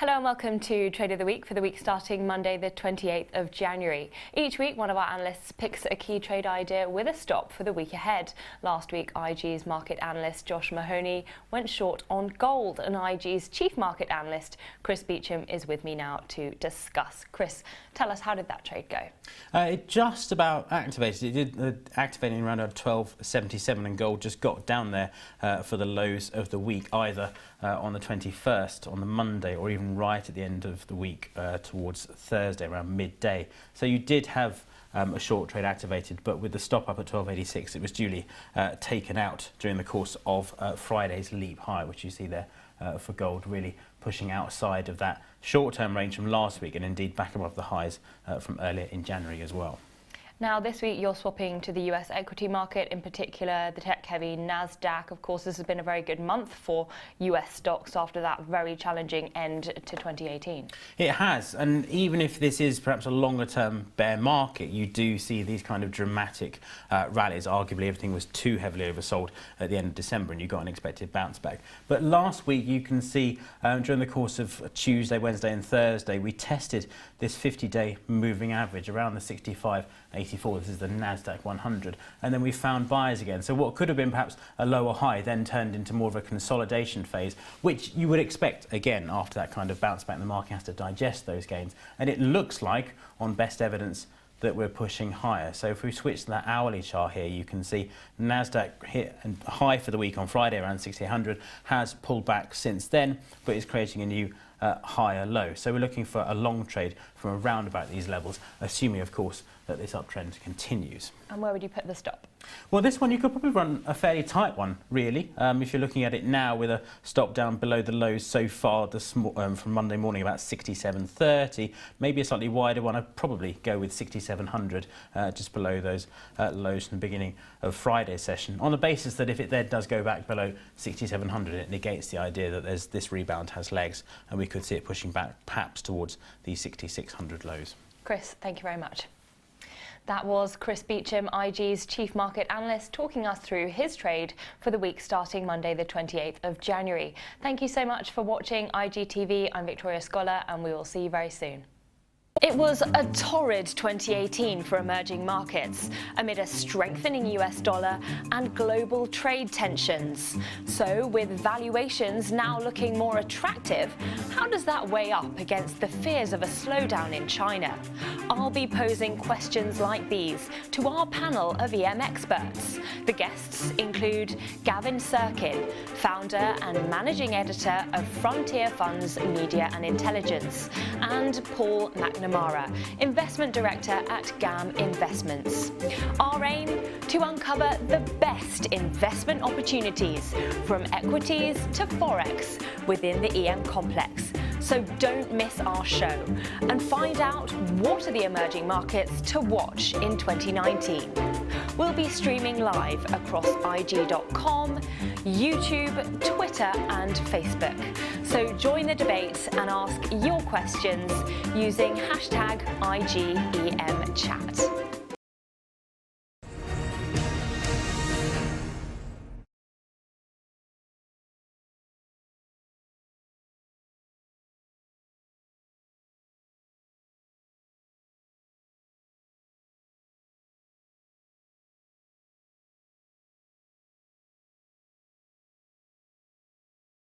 Hello and welcome to Trade of the Week for the week starting Monday the 28th of January. Each week one of our analysts picks a key trade idea with a stop for the week ahead. Last week IG's market analyst Josh Mahoney went short on gold, and IG's chief market analyst Chris Beauchamp is with me now to discuss. Chris, tell us, how did that trade go? It just about activated. It did activating around 12.77, and gold just got down there for the lows of the week, either on the 21st, on the Monday, or even right at the end of the week towards Thursday around midday. So you did have a short trade activated, but with the stop up at 12.86, it was duly taken out during the course of Friday's leap high, which you see there for gold, really pushing outside of that short-term range from last week, and indeed back above the highs from earlier in January as well. Now, this week you're swapping to the US equity market, in particular the tech-heavy Nasdaq. Of course, this has been a very good month for US stocks after that very challenging end to 2018. It has, and even if this is perhaps a longer-term bear market, you do see these kind of dramatic rallies. Arguably, everything was too heavily oversold at the end of December, and you got an unexpected bounce back. But last week, you can see during the course of Tuesday, Wednesday, and Thursday, we tested this 50-day moving average around the 65.84. This is the Nasdaq 100, and then we found buyers again. So what could have been perhaps a lower high then turned into more of a consolidation phase, which you would expect again after that kind of bounce back. The market has to digest those gains, and it looks like, on best evidence, that we're pushing higher. So if we switch to that hourly chart here, you can see Nasdaq hit a high for the week on Friday around 6,800, has pulled back since then, but is creating a new higher low. So we're looking for a long trade from around about these levels, assuming, of course, that this uptrend continues. And where would you put the stop? Well, this one you could probably run a fairly tight one, really. If you're looking at it now with a stop down below the lows so far from Monday morning, about 67.30, maybe a slightly wider one. I'd probably go with 6700, just below those lows from the beginning of Friday's session, on the basis that if it then does go back below 6700, it negates the idea that this rebound has legs, and we could see it pushing back perhaps towards the 6600 lows. Chris, thank you very much. That was Chris Beauchamp, IG's chief market analyst, talking us through his trade for the week starting Monday the 28th of January. Thank you so much for watching IGTV. I'm Victoria Scholar, and we will see you very soon. It was a torrid 2018 for emerging markets, amid a strengthening US dollar and global trade tensions. So, with valuations now looking more attractive, how does that weigh up against the fears of a slowdown in China? I'll be posing questions like these to our panel of EM experts. The guests include Gavin Sirkin, founder and managing editor of Frontier Funds Media and Intelligence, and Paul McNamara, investment director at GAM Investments. Our aim? To uncover the best investment opportunities from equities to forex within the EM complex. So don't miss our show and find out what are the emerging markets to watch in 2019. We'll be streaming live across IG.com, YouTube, Twitter and Facebook. So join the debate and ask your questions using #IGEMChat.